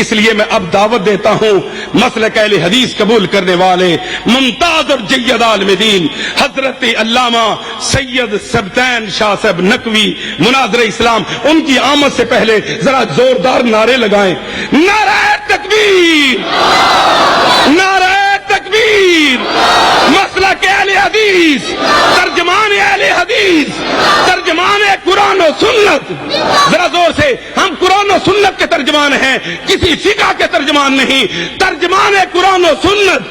اس لیے میں اب دعوت دیتا ہوں مسلک اہل حدیث قبول کرنے والے ممتاز اور جید عالم دین حضرت علامہ سید سبطین صاحب نقوی مناظر اسلام، ان کی آمد سے پہلے ذرا زوردار نعرے لگائیں. نعرہ تکبیر، نعرہ تکبیر. مسلک اہل حدیث، ترجمان اہل حدیث، ترجمان قرآن و سنت. ذرا زور سے، ہم قرآن و سنت کے ترجمان ہیں، کسی فقہ کے ترجمان نہیں. ترجمان قرآن و سنت،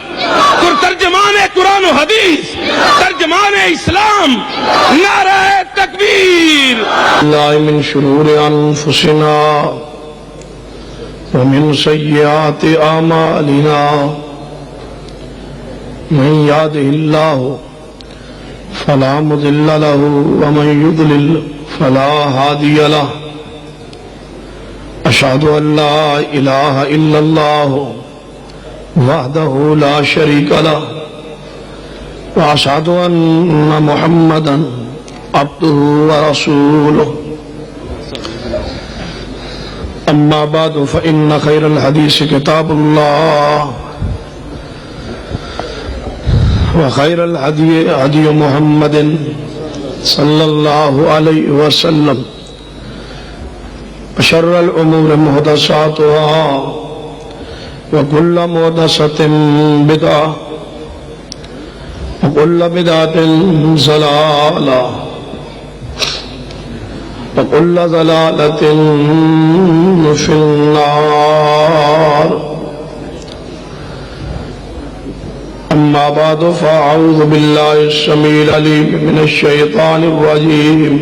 ترجمان قرآن و حدیث، ترجمان اسلام. نعرہ تکبیر. اللہ من شرور انفسنا ومن سیئات اعمالنا من يهده الله فلا مضل له ومن يضلل فلا هادي له. أشهد أن لا إله إلا الله وحده لا شريك له وأشهد أن محمدا عبده ورسوله. أما بعد فإن خير الحديث كتاب الله وخير الهدي هدي محمد صلى الله عليه وسلم وشر الأمور محدثاتها وكل محدثة بدعة وكل بدعة ضلالة وكل ضلالة في النار. أما بعد فأعوذ بالله السميع العليم من الشيطان الرجيم.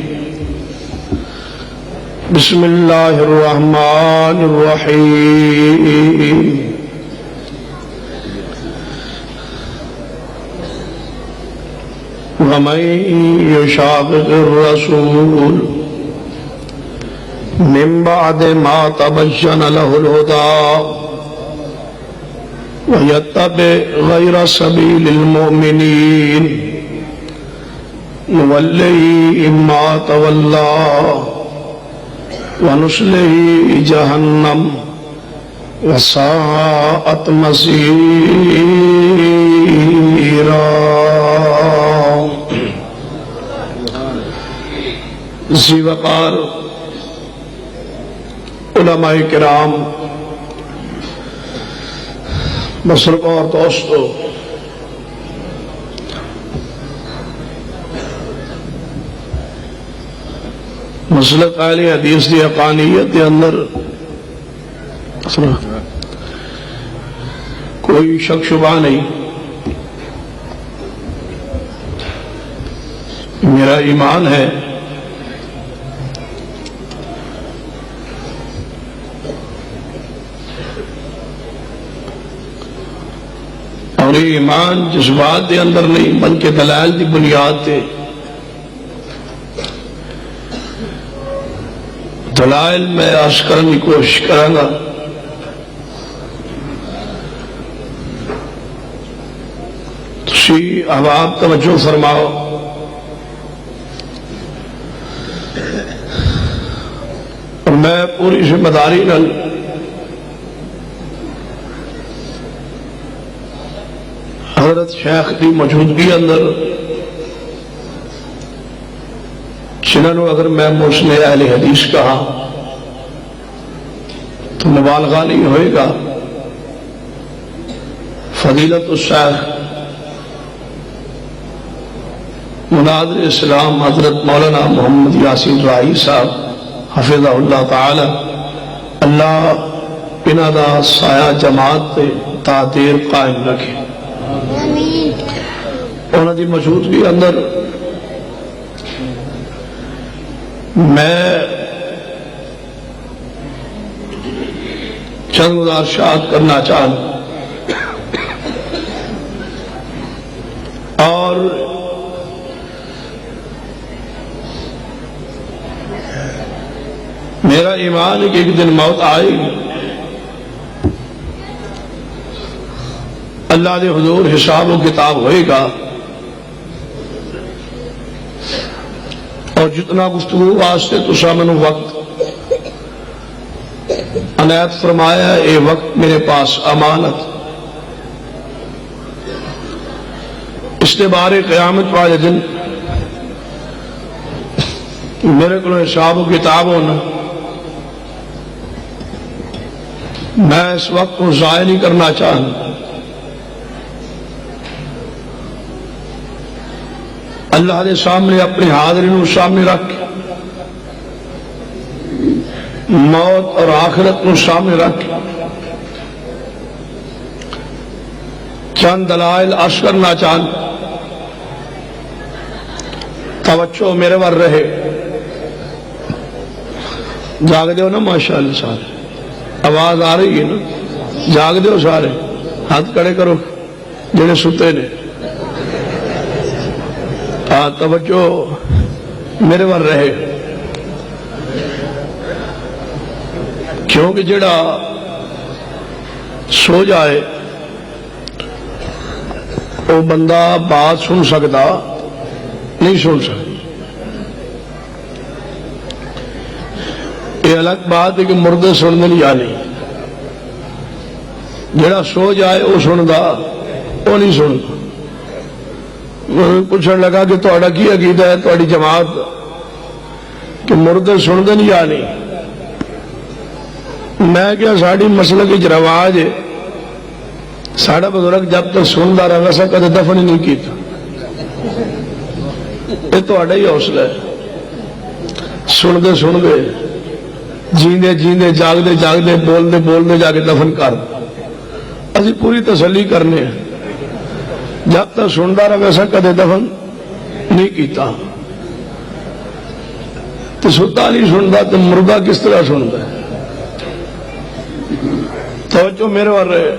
بسم الله الرحمن الرحيم. ومن يشاقق الرسول من بعد ما تبين له الهدى ويتبع غير سبيل المؤمنين نوليه ما تولى ونصله جهنم وساءت مصيرا. ذی وقار علماء کرام، مسلک اور دوستو، مسلک اہل حدیث دی حقانیت کے اندر کوئی شک شبہ نہیں. میرا ایمان ہے اور یہ ایمان جذبات دے اندر نہیں بلکہ دلائل دی بنیاد تے. دلائل میں عرض کرنے کی کوشش کروں گا. تسی احباب توجہ فرماؤ. اور میں پوری ذمہ داری نال حضرت شیخ کی موجودگی اندر جنہوں اگر میں محسن اہل حدیث کہا تو مبالغہ نہیں ہوئے گا. فضیلت الشیخ مناظر اسلام حضرت مولانا محمد یاسین راہی صاحب حفظہ اللہ تعالی، اللہ انہاں دا سایہ جماعت تے تا دیر قائم رکھے. انہوں دی موجودگی اندر میں چند گزارشات کرنا چاہوں اور میرا ایمان ہے کہ ایک دن موت آئے گی. اللہ دے حضور حساب و کتاب ہوئے گا اور جتنا گفتگو واسطے تو سامنے وقت عنایت فرمایا ہے اے وقت میرے پاس امانت، اس نے بارے قیامت والے دن میرے کو حساب و کتاب ہونا، میں اس وقت کو ضائع نہیں کرنا چاہتا۔ اللہ کے سامنے اپنی حاضری کو سامنے رکھ، موت اور آخرت کو سامنے رکھ، چند دلائل عرض کرنا چاہتا۔ توجہ میرے ور رہے، جاگ دیو نا ماشاءاللہ سارے، آواز آ رہی ہے نا، جاگ دیو سارے، ہاتھ کھڑے کرو جڑے ستے نے، توجہ میرے ور رہے، کیونکہ جڑا سو جائے وہ بندہ بات سن سکتا نہیں سن سکتا۔ یہ الگ بات ہے کہ مردے سننے لیا نہیں، جڑا سو جائے وہ سندا وہ نہیں سنتا۔ پوچھنے لگا کہ تہاڈا کی عقیدہ ہے، تہاڈی جماعت کہ مردے سنتے نہیں یا نہیں؟ میں کیا ساڑی مسلک کی رواج ہے، ساڑا بزرگ جب تک سندا رہا سا کدے دفن ہی نہیں کیتا۔ یہ تہاڈا ہی حوصلہ ہے، سنتے سنتے جیندے جیندے جاگدے جاگدے بولدے بولدے جا کے دفن کر۔ اسی پوری تسلی کرنے ہیں، جب تک سنتا رہا سا کدے دفن نہیں کیتا۔ تو ستا نہیں سنتا تو مردہ کس طرح سنتا ہے؟ توجہ میرے ور رہے،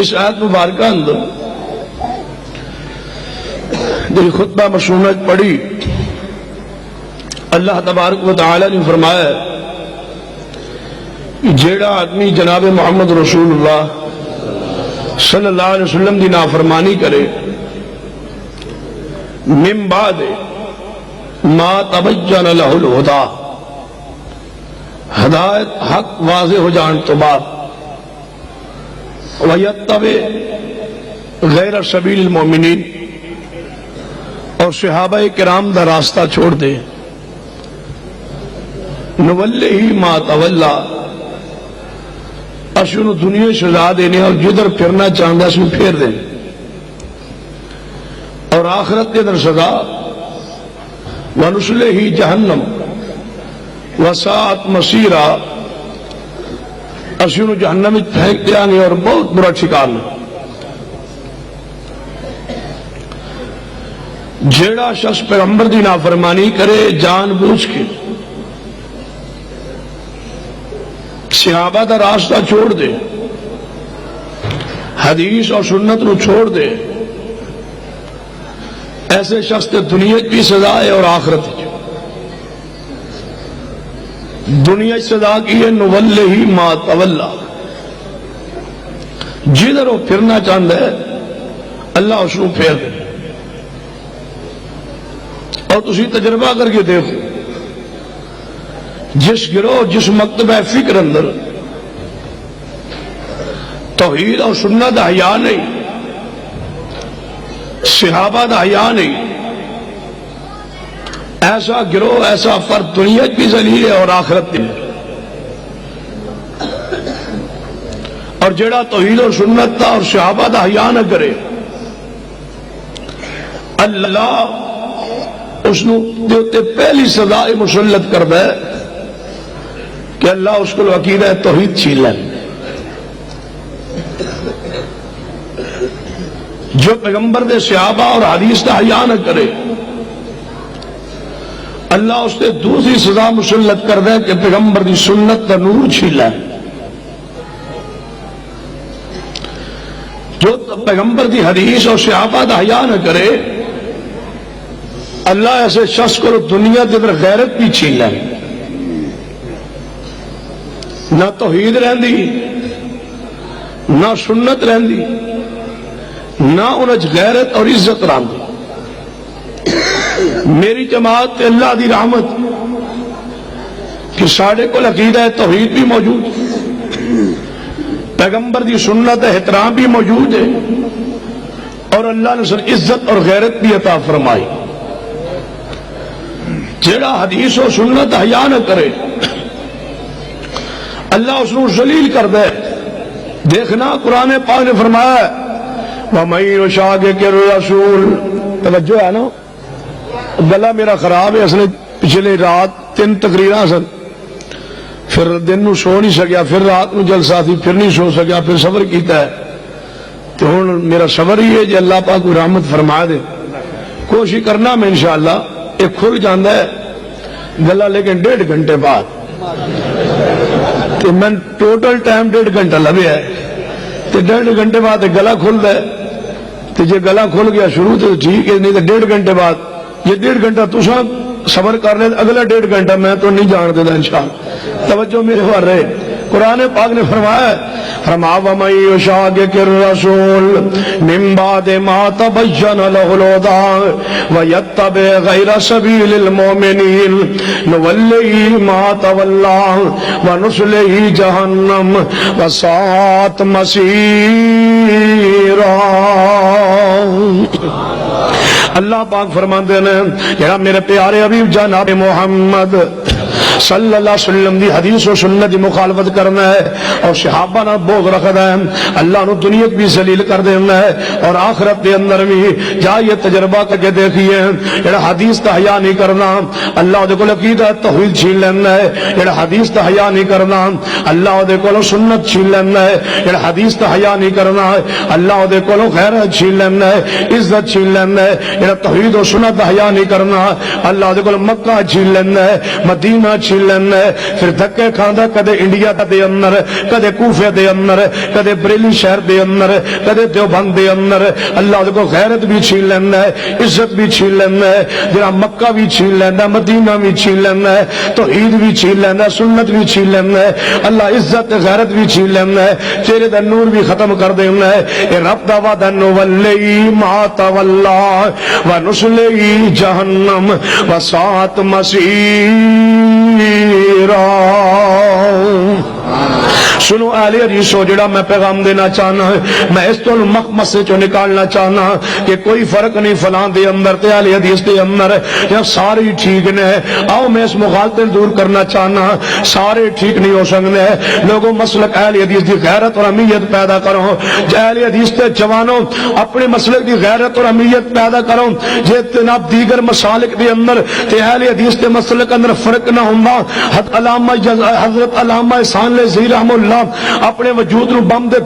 اس آیت مبارکہ اندر جو خطبہ مسنونت پڑھی، اللہ تبارک و تعالی نے فرمایا کہ جیڑا آدمی جناب محمد رسول اللہ صلی اللہ علیہ وسلم دی نافرمانی کرے، من بعد ما تبین لہ الہدی، ہدایت حق واضح ہو جان تو بعد، ویتبع غیر سبیل المؤمنین، اور صحابہ کرام دا راستہ چھوڑ دے، نولہ ما تولا، اشنو دنیا سزا دینے اور جدھر پھرنا چاہتا اس میں پھیر دیں، اور آخرت کے در سزا، ونصلہ جہنم وساعت مصیرا، اشنو جہنم پھینک دیا گے اور بہت برا ٹھکانہ۔ جیڑا شخص پیغمبر دی نافرمانی کرے جان بوجھ کے، صحابہ دا راستہ چھوڑ دے، حدیث اور سنت نو چھوڑ دے، ایسے شخص تے دنیا کی سزا ہے اور آخرت کی۔ دنیا کی سزا کی ہے نولہ ما تولا، جدھر وہ پھرنا چاہتا ہے اللہ اس کو پھیر دے۔ اور تسی تجربہ کر کے دیکھو، جس گروہ جس مکتبہ فکر اندر توحید اور سنت دا حیا نہیں، صحابہ دا حیا نہیں، ایسا گروہ ایسا فرد دنیا کی ذلیل ہے اور آخرت کی۔ اور جڑا توحید اور سنت دا اور صحابہ دا حیا نہ کرے، اللہ اس نو دیتے پہلی سزا مسلط کرتا ہے کہ اللہ اس کو عقیدہ توحید چھین لے۔ جو پیغمبر دے صحابہ اور حدیث کا حیا نہ کرے، اللہ اس نے دوسری سزا مسلط کر دے کہ پیغمبر دی سنت کا نور چھین لے۔ جو پیغمبر دی حدیث اور صحابہ کا حیا نہ کرے، اللہ ایسے شخص کو دنیا کے اندر غیرت بھی چھین لے۔ نہ توحید رہندی، نہ سنت رہندی، نہ انج غیرت اور عزت رہندی۔ میری جماعت تے اللہ دی رحمت کہ ساڑھے کو عقیدہ توحید بھی موجود، پیغمبر دی سنت احترام بھی موجود ہے، اور اللہ نے عزت اور غیرت بھی عطا فرمائی۔ جیڑا حدیث و سنت حیا نہ کرے اللہ اس کو ذلیل کر دے۔ دیکھنا قرآن پاک نے فرمایا وَمَن يُشَاقِقِ الرَّسُولَ، توجہ ہے نا، گلا میرا خراب ہے، اصل پچھلے رات 3 تقریراں سن، پھر دن نو سو نہیں سکیا، پھر رات نو جلسہ تھی، پھر نہیں سو سکیا، پھر صبر کیتا ہے، تو ہوں میرا صبر ہی ہے جی اللہ پاک کو رحمت فرما دے۔ کوشش کرنا میں انشاءاللہ ایک کھل جاندہ ہے گلا، لیکن 1.5 گھنٹے بعد تو میں ٹوٹل ٹائم 1.5 گھنٹہ لگے ہے، تو 1.5 گھنٹے بعد گلا کھل دے، تو جی گلا کھل گیا شروع تو ٹھیک ہے، نہیں تو 1.5 گھنٹے بعد یہ 1.5 گھنٹہ تساں صبر کر لیں، اگلا 1.5 گھنٹہ میں تو نہیں جان دیتا انشاءاللہ۔ توجہ میرے وہاں رہے، قرآن پاک نے فرمایا وَمَن يُشَاقِقِ الرَّسُولَ مِن بَعْدِ مَا تَبَيَّنَ لَهُ الْهُدَىٰ وَيَتَّبِعْ غَيْرَ سَبِيلِ الْمُؤْمِنِينَ نُوَلِّهِ مَا تَوَلَّىٰ وَنُصْلِهِ جَهَنَّمَ وَسَاءَتْ مَصِيرًا۔ اللہ پاک فرماتے ہیں کہ میرے پیارے حبیب جناب محمد صلی اللہ علیہ وسلم دی حدیث و سنت دی مخالفت کرنا ہے اور صحابہ نہ بغض رکھنا ہے، اللہ نے دنیا بھی ذلیل کر دینا ہے اور آخرت دے اندر بھی جا یہ تجربہ کر کے دیکھیے، جڑا حدیث کا حیا نہیں کرنا اللہ دے کول عقیدہ توحید چھین لینا ہے، جڑا حدیث کا حیا نہیں کرنا اللہ دے کول سنت چھین لینا ہے، جڑا حدیث کا حیا نہیں کرنا اللہ دے کول غیرت چھین لینا ہے، عزت چھین لینا ہے، جڑا توحید و سنت کا حیا نہیں کرنا اللہ دے کول مکہ چھین لینا ہے، مدینہ چھین لینا ہے، پھر دھکے کھاندا کدے انڈیا دے اندر، کدے کوفے دے اندر، کدے بریلی شہر دے اندر، کدے دیوبند دے اندر، اللہ دے کو غیرت بھی چھین لینا ہے، عزت بھی چھین لینا ہے، جڑا مکہ بھی چھین لینا ہے، مدینہ بھی چھین لینا ہے، توحید بھی چھین لینا ہے، سنت بھی چھین لینا ہے، اللہ عزت غیرت بھی چھین لینا ہے، چہرے دا نور بھی ختم کر دینا ہے۔ اے رب دا وعدہ نولی ما تولا ونصلی جہنم وساءت مصیرا۔ سنو اہل حدیث ہو، جڑا میں پیغام دینا چاہنا ہے، میں اس تو مخمصے چو نکالنا چاہنا کہ کوئی فرق نہیں فلان دے اندر تے اہل حدیث دے اندر، یا سارے ٹھیک نے۔ آؤ میں اس مغالطے دور کرنا چاہنا، سارے ٹھیک نہیں ہو سکتے۔ لوگوں مسلک اہل حدیث دی غیرت اور اہمیت پیدا کرو، اہل حدیث تے جوانوں اپنے مسلک دی غیرت اور اہمیت پیدا کرو، جے جناب دیگر مسالک دے اندر تے اہل حدیث تے مسلک اندر فرق نہ ہوندا۔ حضرت علامہ احسان ذی رحم اللہ اپنے وجود نو بم دے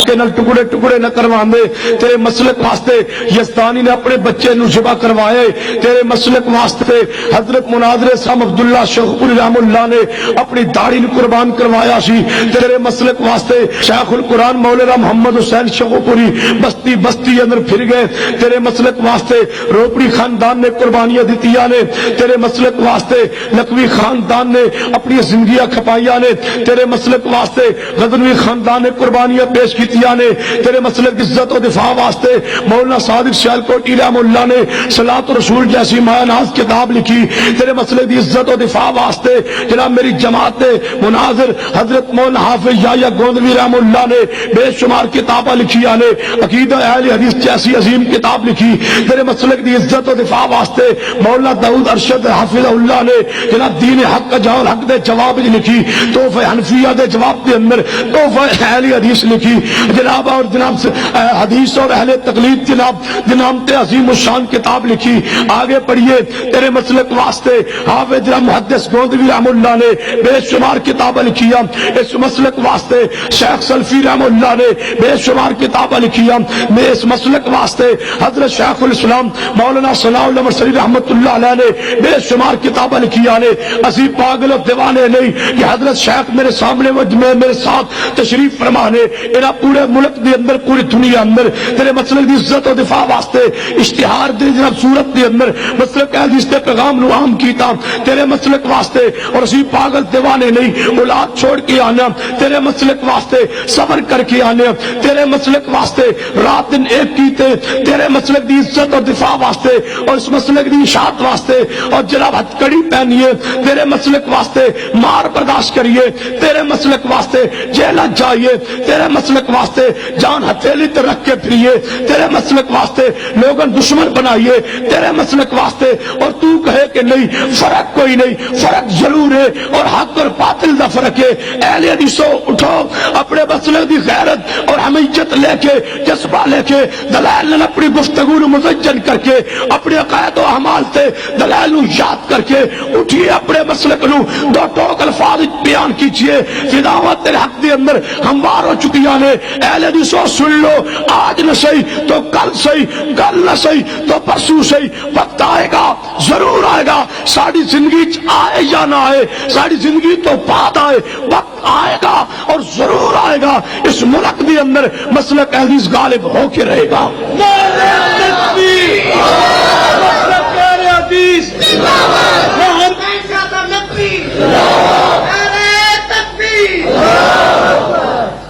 کے نال ٹکڑے ٹکڑے نہ کرواندے، تیرے مسلک واسطے یزدانی نے اپنے بچے نو ذبح کروائے، تیرے مسلک واسطے حضرت مناظر صاحب عبداللہ شیخ رحم اللہ نے اپنی داڑھی نو قربان کروایا سی، تیرے مسلک واسطے شیخ القرآن مولانا محمد حسین شیخ پوری بستی بستی اندر پھر گئے، تیرے مسلک واسطے روپڑی خاندان نے قربانیاں دیتیاں نے، تیرے مسلک واسطے نقوی خاندان نے اپنی زندگیاں کھپائیاں نے، تیرے مسلک واسطے غزنوی خاندان نے قربانیاں پیش کی نے، تیرے مسلک کی عزت و دفاع واسطے مولانا صادق سیالکوٹی رحم اللہ نے صلاۃ رسول جیسی مایا ناز کتاب لکھی، تیرے مسلک کی عزت و دفاع واسطے جناب میری جماعت مناظر حضرت مولانا حافظ یا گوندوی رحم اللہ نے بے شمار کتابیں لکھی نے، عقیدہ اہل حدیث جیسی عظیم کتاب لکھی، تیرے مسلک کی عزت و دفاع واسطے مولانا داؤد ارشد حافظ اللہ نے جناب دین حق کا جواب حق دے جواب لکھی، تحفہ حنفیہ دے جواب کے اندر تحفہ اہل حدیث لکھی جناب، اور جناب حدیث اور اہل تقلید جناب عظیم الشان کتاب لکھی۔ آگے پڑھیے، تیرے مسلک واسطے حافظ جناب محدث گوندوی رحم اللہ نے بے شمار کتابیں لکھیاں، اس مسلک واسطے شیخ سلفی رحم اللہ نے بے شمار کتابیں لکھیاں، میں اس مسلک واسطے حضرت شیخ الاسلام مولانا صلاح اللہ مرسلی رحمت اللہ علیہ نے بے شمار کتابیں لکھیاں نے۔ اسی پاگل و دیوانے نہیں کہ حضرت شیخ میرے سامنے میرے ساتھ تشریف فرما نے، انہاں پورے پورے ملک دے اندر پوری دنیا اندر تیرے مسلک دی عزت و دفاع واسطے اشتہار دے جناب صورت دے اندر مسلک اہل حدیث دے پیغام نو عام کیتا تیرے مسلک واسطے، اور اسی پاگل دیوانے نہیں اولاد چھوڑ کے آنا تیرے مسلک واسطے، صبر کر کے آنا تیرے مسلک واسطے، رات دن ایک کیتے تیرے مسلک دی عزت اور دفاع واسطے اور اس مسلک دی اشاعت واسطے، اور جناب ہتھ کڑی پہنیے تیرے مسلک واسطے، مار برداشت کریے تیرے مسلک واسطے، جیلت جائیے تیرے مسلک واسطے، جان ہتھیلی تے رکھ کے پھریے تیرے مسلک واسطے، لوگوں دشمن بنائیے تیرے مسلک واسطے، اور تو کہے کہ نہیں فرق کوئی نہیں، فرق ضرور ہے، اور حق اور باطل دا فرق ہے۔ اہل حدیثوں اٹھو، اپنے مسلک دی غیرت اور حمیت لے کے، جذبہ لے کے، دلائل نے اپنی گفتگو نو مزین کر کے، اپنے عقائد و اعمال تے دلائل نو یاد کر کے اٹھیے، اپنے مسلک نو دو ٹوک الفاظ بیان کیجئے۔ فداوت تیرے حق دے اندر ہموار ہو چکی نے۔ اہل حدیثوں سن لو، آج نہ صحیح تو کل صحیح، کل نہ صحیح تو پرسوں صحیح، وقت آئے گا، ضرور آئے گا، ساری زندگی آئے یا نہ آئے، ساری زندگی تو بعد آئے، وقت آئے گا اور ضرور آئے گا، اس ملک کے اندر مسلک اہل حدیث غالب ہو کے رہے گا۔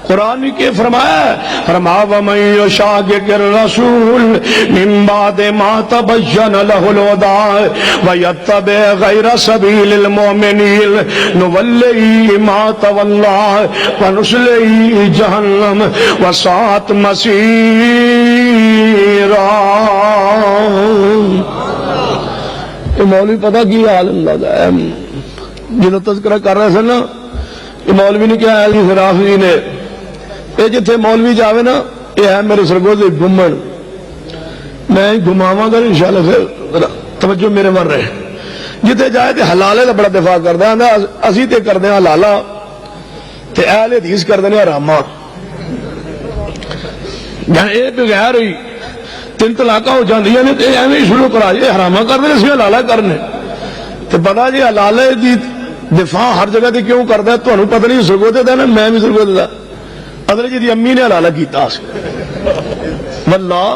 قرآن کے فرمایا وَمَن يُشَاقِقِ الرَّسُولَ مِن بَعْدِ مَا تَبَيَّنَ لَهُ الْهُدَىٰ وَيَتَّبِعْ غَيْرَ سَبِيلِ الْمُؤْمِنِينَ نُوَلِّهِ مَا تَوَلَّىٰ وَنُصْلِهِ جَهَنَّمَ وَسَاءَتْ مَصِيرًا۔ مولوی پتہ کی حال اللہ ہے جنہوں تذکرہ کر رہے تھے نا، یہ مولوی نے کیا ہے رافضی نے، یہ جتھے مولوی جاوے نا، یہ ہے میرے سرگوزے گھومن، میں گھماواں گا انشاءاللہ، پھر توجہ میرے مر رہے، جتھے جائے تے حلالے دا بڑا دفاع کردا ہے، اسی تے کردے ہیں حلالا تے اہل حدیث کردے ہیں حرامہ، یعنی یہ بغیر ہی تین طلاقاں ہو جاندیاں نے تے ایویں شروع کرا جے حرامہ کردے نے، اسی حلالہ کرنے تے پتہ جی حلالے دی دفاع ہر جگہ تے کیوں کردا ہے تانوں پتہ نہیں، سرگوتے دا نا میں بھی سرگوتے دا، اصل جی امی نے حلالہ کیتا سی، واللہ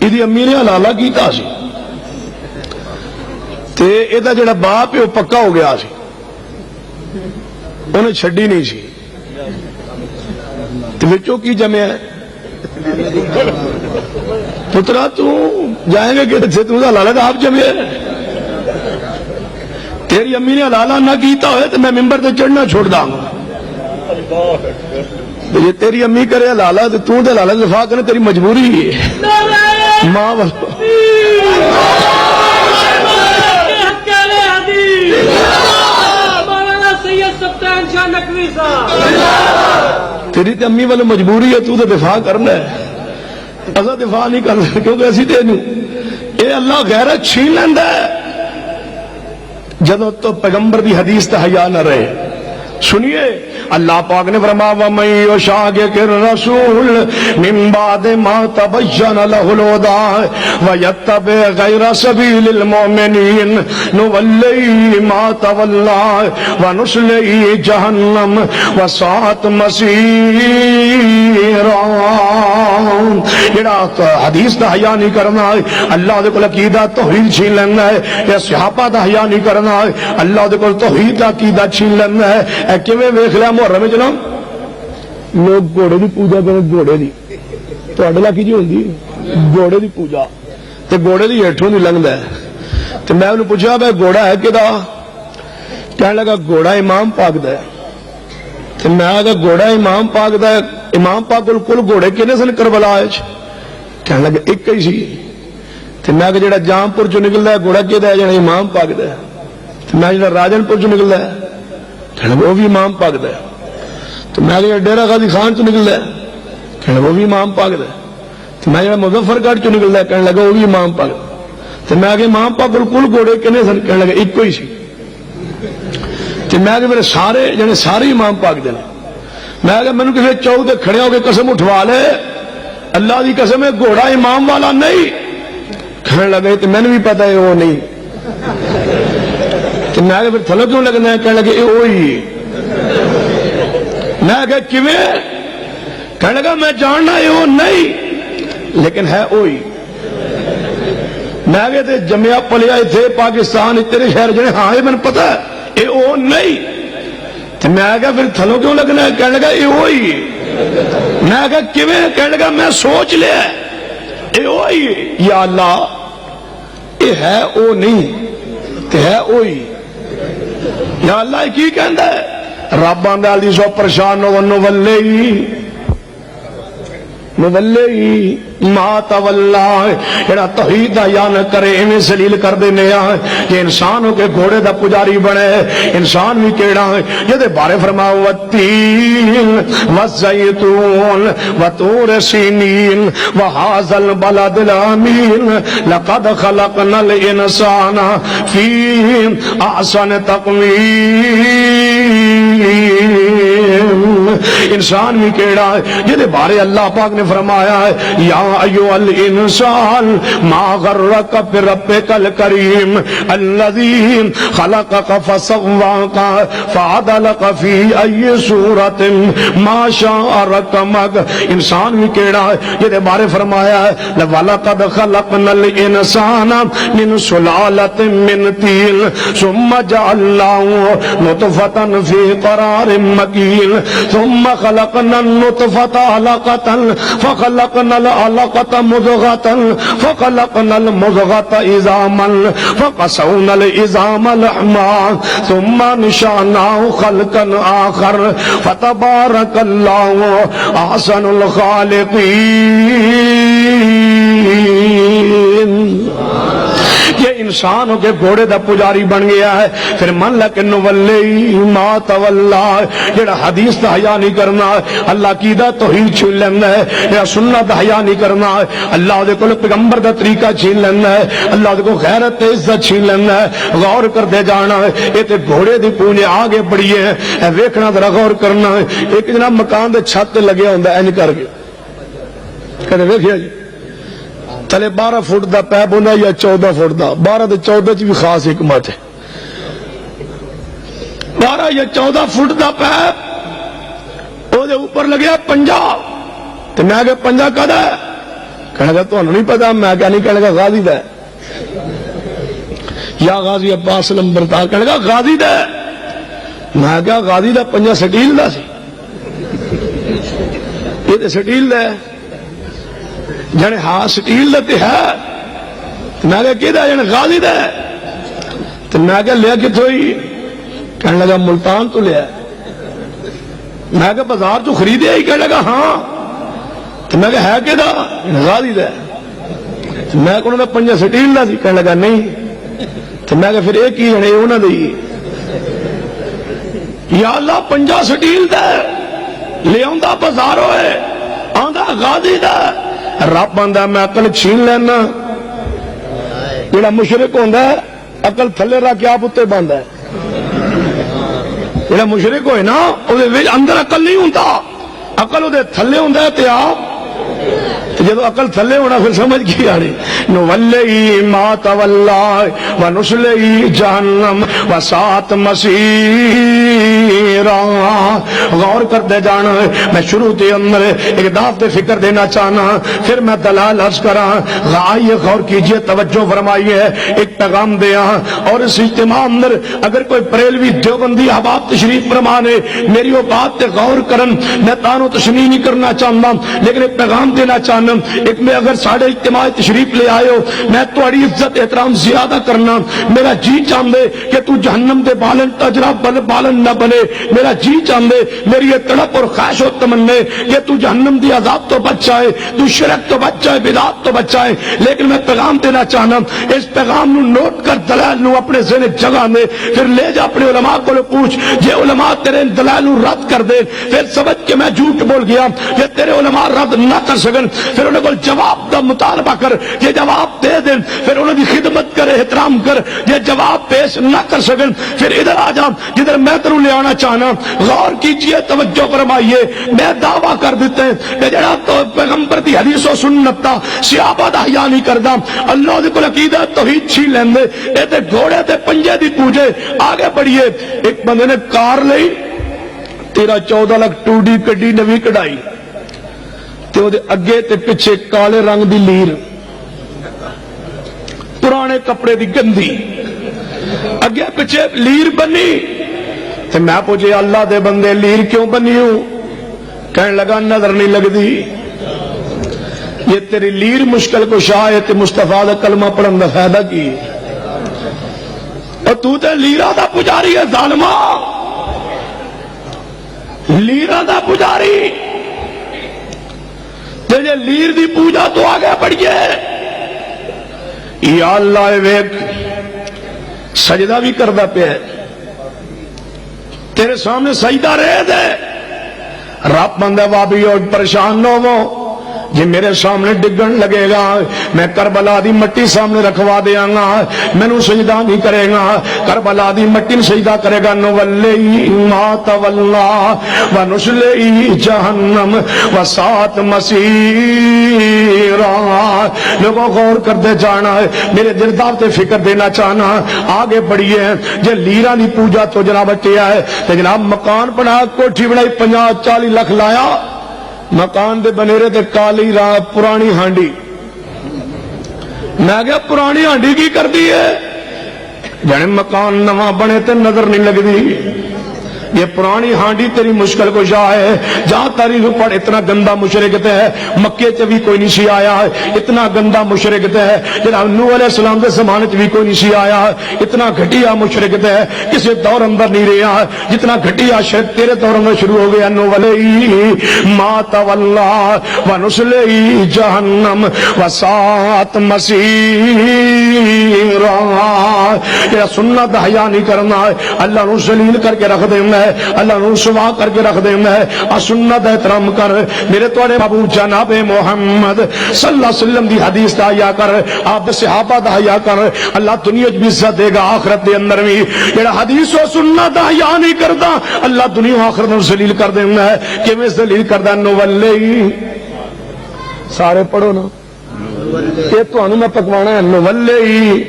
یہ امی نے حلالہ کیتا سی تے یہ جڑا باپ ہے وہ پکا ہو گیا سی، انہیں چھڈی نہیں سی، تے وچوں کی جمع ہے پترا تو جائیں گے کہ تو حلالہ دا آپ جمع ہے، تیری امی نے حلالہ نہ کیتا ہوئے تو میں ممبر تے چڑھنا چھوڑ داں گا، یہ تیری امی کرے حلالہ تو تو تے حلالہ دفاع کرے، تیری مجبوری ہے ماں تیری تے امی والے مجبوری ہے، تو تے دفاع کرنا ہے، اصا دفاع نہیں کرنا کیونکہ اسی تینوں یہ اللہ غیرت چھین لیندا ہے جدوں تو پیغمبر دی حدیث تے حیا نہ رہے۔ سنیے اللہ پاک نے فرمایا وَمَن يُشَاقِقِ الرَّسُولَ مِن بَعْدِ مَا تَبَيَّنَ لَهُ الْهُدَىٰ وَيَتَّبِعْ غَيْرَ سَبِيلِ الْمُؤْمِنِينَ نُوَلِّهِ مَا تَوَلَّىٰ وَنُصْلِهِ جَهَنَّمَ وَسَاءَتْ مَصِيرًا۔ جڑا حدیث دا حیا نہیں کرنا ہے، اللہ دے کول عقیدہ توحید چھین لینا ہے، یا صحابہ دا حیا نہیں کرنا ہے، اللہ دے کول توحید دا عقیدہ چھین لینا ہے۔ کیویں ویکھ لیا محرم وچ نا لوگ گھوڑے دی پوجا کرن، گھوڑے دی تہاڈے لا کی جی ہوندی گھوڑے دی پوجا تے گھوڑے دی ہیٹھوں دی لنگدا ہے، تے میں انہوں پوچھا بھائی گھوڑا ہے کدا، کہنے لگا گھوڑا امام پاک دا ہے، تے میں کہا گھوڑا امام پاک دا ہے، امام پاک کول گھوڑے کنے سن کربلا وچ، کہنے لگا ایک ہی سی، تے میں کہا جڑا جام پور چوں نکلدا ہے گھوڑا کدا ہے، جڑا امام پاک دا ہے، تے میں جڑا راجن پور چوں نکلدا ہے وہ بھی امام پاک دا ہے، تو میں جڑا ڈیرہ غازی خان چ نکلدا ہے کہنے وہ بھی امام پاک دا ہے، تو میں جڑا مظفر گڑھ چ نکلدا ہے کہنے لگا وہ بھی امام پاک، تو میں کہ امام پاک کل گھوڑے کنے سن، کہنے لگا ایک ہی سی، تو میں کہ میرے سارے جنے سارے امام پاک دے نے، میں کہ مینوں کسے چوک تے کھڑے ہو کے قسم اٹھوا لے اللہ دی قسم ہے گھوڑا امام والا نہیں، کہنے لگے تو میں نے بھی پتا ہے وہ نہیں، تو میں کہ پھر تھلو کیوں لگنا ہے، کہنے لگے یہ وہی، میں کہ کیویں، کہنے لگا میں جاننا ہے وہ نہیں لیکن ہے وہی. میں کہ جمیا پلیا اتنے پاکستان تیرے شہر جنے ہاں یہ مجھے پتا ہے یہ وہ نہیں. میں کہا پھر تھلوں کیوں لگنا ہے؟ کہنے لگا یہ وہی. میں کہا کیویں؟ کہنے لگا میں سوچ لیا یہ وہی. یا اللہ یہ ہے وہ نہیں تے ہے وہی. یا اللہ یہ کی کہندا ہے؟ رب آندا دی سو پریشان ہو نولی ما تولا جڑا توحید دا یا نہ کرے ایویں ذلیل کر دینے آ کہ انسان ہو کے گھوڑے دا پجاری بنے. انسان بھی کیڑا ہے جدے بارے فرماؤ والتین والزیتون وطور سینین وہذا البلد الامین لقد خلقنا الانسان فی احسن تقویم. انسان بھی کیڑا ہے جدے بارے اللہ پاک نے فرمایا ہے یا ایوہ الانسان ما غرک بربک الکریم الذی خلقک فسواک فعدلک فی ای صورت ما شاء رکمک. انسان بھی کیڑا ہے جدے بارے فرمایا ہے وَلَقَدْ خَلَقْنَا الْإِنسَانَ مِنْ سُلَالَةٍ مِنْ طِينٍ ثُمَّ جَعَلْنَاهُ نُطْفَةً فِي قَرَارٍ مَكِينٍ ثُمَّ خَلَقْنَا النُّطْفَةَ عَلَقَةً فخلقنا العلقة مضغة فخلقنا المضغة عظاما فقسونا العظام لحما ثم نشأناه خلقا آخر فتبارك الله أحسن الخالقين. یہ انسان ہو کے گھوڑے دا پجاری بن گیا ہے. پھر من لکن نولی ما تولا جڑا حدیث دا حیا نہیں کرنا ہے اللہ کی دا توحید چھین لینا ہے. یا سنت دا حیا نہیں کرنا ہے اللہ دے کو پیغمبر دا طریقہ چھین لینا ہے. اللہ دے کو غیرت عزت چھین لینا ہے. غور کر دے جانا ہے یہ تے گھوڑے دی پونے آگے بڑھی ہے. ویکھنا ذرا غور کرنا ہے. ایک جناب مکان دے چھت تے لگیا ہوندا ہے انج کر کے کدے ویکھیا جی تھلے 12 فٹ دا پیپ ہونا یا 14 فٹ دا. 12 تے 14 چ بھی خاص حکمت ہے. 12 یا 14 فٹ دا پیپ وہ دے اوپر لگیا پنجا. تو میں کہ پنجا کدا ہے؟ کہنے گا تو نہیں پتا. میں کیا نہیں کہنے گا غازی دا ہے یا غازی عباس لمبردار. کہنے گا غازی دا ہے. میں کیا غازی دا پنجا سٹیل دا سی یہ تو سٹیل دا ہے جانے ہاں سٹیل دے ہے. میں کہا کہ جانے غازی دے. تو میں کہا لیا کتوں ہی؟ کہنے لگا ملتان تو لیا. میں کہا بازار تو خریدیا ہی؟ کہنے لگا ہاں. تو میں کہا ہے کہ غازی دے. میں کہا انہوں نے پنجا سٹیل دا سی. کہنے لگا نہیں. تو میں کہا پھر ایک ہی جانے انہوں نے دی. یا اللہ پنجا سٹیل دے لے آندا بازار ہوئے آندا غازی دے. رب آندا میں عقل چھین لینا. جڑا مشرک ہوندا ہے عقل تھلے رکھ کے آپ اتنے باندا ہے. جڑا مشرک ہوئے نا وہ اندر عقل نہیں ہوندا عقل وہ تھلے ہوندا ہے تے آپ جدو عقل تھلے ہونا پھر سمجھ کی آنی. نولی ما تولا ونسلی جہنم وسات مسیرا. غور کر دے جانا ہے. میں شروع تے اندر ایک دعوت فکر دینا چاہنا پھر میں دلال عرض کرا. آئیے غور کیجئے توجہ فرمائیے ایک پیغام دیا. اور اس اجتماع اندر اگر کوئی بریلوی دیوبندی احباب تشریف فرمانے میری وہ بات تے غور کرن. میں تانوں تشنیح نہیں کرنا چاہتا لیکن ایک پیغام دینا چاہنا. ایک میں اگر ساڑھے اجتماع تشریف لے آئے ہو میں تھوڑی عزت احترام زیادہ کرنا. میرا جی چاہندے کہ تو جہنم دے بالن تجرب بالن نہ بنے. میرا جی چاہندے میری یہ تڑپ اور خواہش و تمنے کہ تو جہنم دی عذاب تو بچ جائے تو شرک تو بچ جائے بدعت تو بچ جائے. لیکن میں پیغام دینا چاہنا اس پیغام نو نوٹ کر دلائل نو اپنے ذہن جگہ میں پھر لے جا اپنے علماء کو پوچھ. یہ علماء تیرے دلائل نو رد کر دے پھر سمجھ کے میں جھوٹ بول گیا کہ تیرے علماء رد نہ کر سکن. پھر انہیں کو جواب دا مطالبہ کر یہ جواب دے دیں. پھر انہوں کی خدمت کر احترام کر یہ جواب پیش نہ کر سکن. پھر ادھر آ جا جدھر میں تروں لے آنا چاہنا. غور کیجئے توجہ فرمائیے. میں دعویٰ کر دیتے ہیں کہ جڑا تو پیغمبر دی حدیث و سنت دا صحابہ دا حیا نہیں کردا اللہ دے کول عقیدہ توحید چھین لیندے. اے تے گھوڑے تے پنجے دی پوجے. آگے بڑھیے. ایک بندے نے کار لئی 13-14 لاکھ ٹوڈی کڈی نوی کڈائی تے وہ اگے تے پچھے کالے رنگ دی لیر، پرانے کپڑے دی گندی، اگے پچھے لیر بنی۔ تے میں پوچھے اللہ دے بندے لیر کیوں بنی ہوں؟ کہنے لگا نظر نہیں لگدی۔ یہ تیری لیر مشکل کشا ہے تے مصطفیٰ دا کلمہ پڑھن دا فائدہ کی؟ اور تو تے لیرہ دا پجاری ہے ظالمہ، لیرہ دا پجاری، تیرے لیر دی پوجا تو آگے بڑھئے۔ یا اللہ ویک سجدہ بھی کردہ پہ ہے، تیرے سامنے سجدہ رہ دے، رب بندہ وابی اور پریشان نہ ہو، جی میرے سامنے ڈگن لگے گا میں کربلا دی مٹی سامنے رکھوا دیاں گا، میں نو سجدہ نہیں کرے گا، کربلا دی مٹی نے سجدہ کرے گا، نولی ما تولا ونسلی جہنم وسات مسیرا۔ لوگوں غور کرتے جانا ہے، میرے دردار تے فکر دینا چاہنا، آگے بڑھئے ہیں۔ جے لیرہ دی پوجا تو جناب اٹھیا ہے تو جناب مکان بنا کوٹھی بڑھائی 50-40 لاکھ لایا، مکان دے بنیرے تے کالی راہ پرانی ہانڈی۔ میں کہا پرانی ہانڈی کی کر دی ہے؟ جانے مکان نواں بنے تے نظر نہیں لگ دی، یہ پرانی ہانڈی تیری مشکل کو جا ہے۔ جہاں تاریخ پڑھ اتنا گندہ مشرک ہے، مکے چ بھی کوئی نہیں سی آیا ہے اتنا گندہ مشرک ہے، جناب نوح علیہ السلام دے زمانے چ بھی کوئی نہیں سی آیا ہے اتنا گھٹیا مشرک ہے، کسی دور اندر نہیں رہا ہے جتنا گھٹیا شاید تیرے دور اندر شروع ہو گیا۔ نولی ما تولا ونسلی جہنم وسات مسیرا۔ یہ سنت حیا نہیں کرنا ہے، اللہ نو ذلیل کر کے رکھ دینا، اللہ نو رسوا کر کے رکھ دینا ہے، سنت احترام کر۔ میرے توڑے بابو جناب محمد صلی اللہ علیہ وسلم دی حدیث دا حیا کر، آپ دے صحابہ دا حیا کر، اللہ دنیا بھی عزت دے گا آخرت دے اندر بھی۔ جڑا حدیث و سنت دا حیا نہیں کردا اللہ دنیا آخرت نو ذلیل کر دینا ہے۔ کیویں ذلیل کردا؟ نولی، سارے پڑھو نا، یہ تانوں میں پکوانا ہے، نولی۔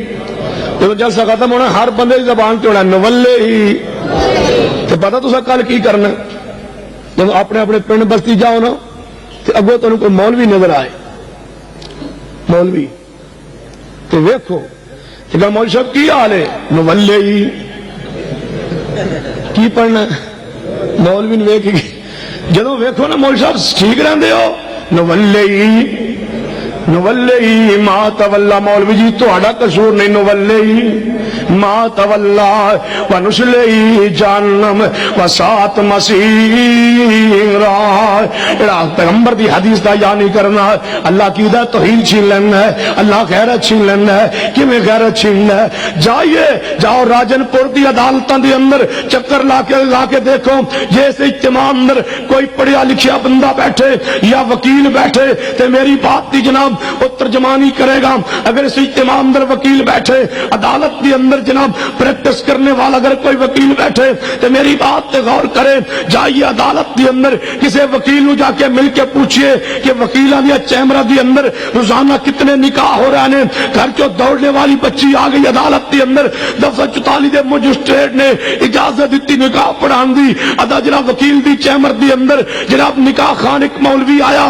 جب جلسہ ختم ہونا ہر بندے کی زبان تے ہونا نولی۔ تو پتا تو کل کی کرنا، جب اپنے اپنے پنڈ بستی جاؤ نا تو اگو تمہیں کوئی مولوی نظر آئے، مولوی تو ویکھو کہ مولوی صاحب کی حال ہے، نولی کی پڑھنا مولوی نے ویکھ جدو ویکھو نا مولوی صاحب ٹھیک رہندے ہو، نولی نولی ما تولا۔ مولوی جی تہاڈا قصور نہیں، نولی ما تولا ونسلی جہنم وسات مسیرا۔ پیغمبر دی حدیث دا یا نہیں کرنا، اللہ کی دا توہین چھین لینا ہے، اللہ غیرت چھین لینا ہے۔ کیویں غیرت چھیننا ہے؟ جائیے جاؤ راجن پور دی عدالتاں دے اندر چکر لا کے دیکھو، جیسے اجتماع اندر کوئی پڑھیا لکھیا بندہ بیٹھے یا وکیل بیٹھے تے میری بات دی جناب وہ ترجمانی کرے گا۔ اگر اس اجتماع اندر وکیل بیٹھے، عدالت دی اندر جناب پریکٹس کرنے والا اگر کوئی وکیل بیٹھے تو میری بات تے غور کرے، جائیے عدالت دی اندر کسی وکیل نو جا کے مل کے پوچھئے کہ وکیلاں دی چیمبر دی اندر روزانہ کتنے نکاح ہو رہے ہیں۔ گھر چو دوڑنے والی بچی آ گئی عدالت دی اندر، دفعہ 44 دے مجسٹریٹ نے اجازت دیتی نکاح پڑھان دی، ادا جناب وکیل دی چیمبر دی اندر جناب نکاح خان ایک مولوی آیا،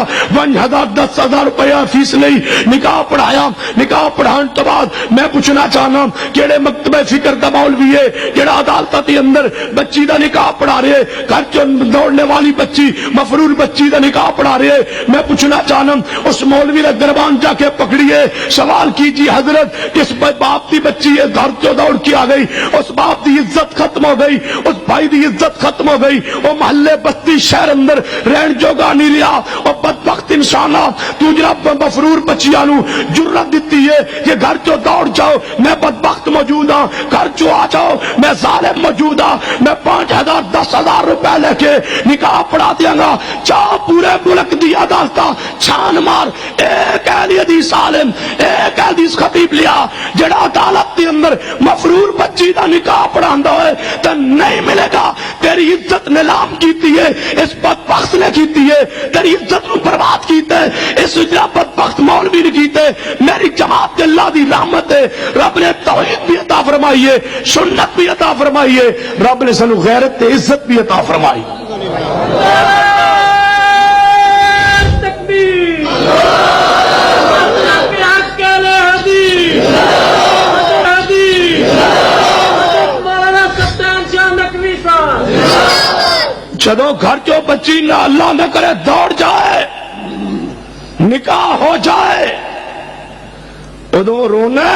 10,000 روپیہ فیس لئی نکاح پڑھایا۔ نکاح پڑھان تو بعد میں پوچھنا چاہنا کیڑے مکتبہ فکر دا مولوی ہے جڑا عدالت دی اندر بچی دا نکاح پڑھا رہے، گھر چ دوڑنے والی بچی مفرور بچی دا نکاح پڑھا رہے۔ میں پوچھنا چاہنا اس مولوی نے دربان جا کے پکڑیے، سوال کیجیے حضرت کس باپ دی بچی ہے گھر چ دوڑ کے آ گئی، اس باپ دی عزت ختم ہو گئی، اس بھائی دی عزت ختم ہو گئی، وہ محلے بستی شہر اندر رہن جوگا نہیں رہا۔ اور بدبخت انسانا تو جناب مفرور بچیاں نو جرت دیتی ہے کہ گھر چو دوڑ جاؤ، میں بدبخت موجود ہاں، گھر چو آ جاؤ میں ظالم موجود ہاں، میں 5,000 10,000 روپے لے کے نکاح پڑھا دیا گا۔ چاہ پورے ملک دی عدالتاں چھان مار، ایک اہل حدیث عالم ایک حدیث خطیب لیا جڑا عدالت دی اندر مفرور بچی دا نکاح پڑھاندا ہوئے تے نہیں ملے گا۔ تیری عزت نیلام کیتی ہے اس بدبخت نے کیتی ہے، تیری عزت نو برباد کیتا ہے اس بدبخت مولوی نے کیتے۔ میری جماعت کے اللہ دی رحمت ہے، رب نے توحید بھی عطا فرمائی ہے، سنت بھی عطا فرمائی ہے، رب نے سانو غیرت تے عزت بھی عطا فرمائی۔ تکبیر جدو گھر چو بچی نہ اللہ نہ کرے دوڑ جائے نکاح ہو جائے ادو رونا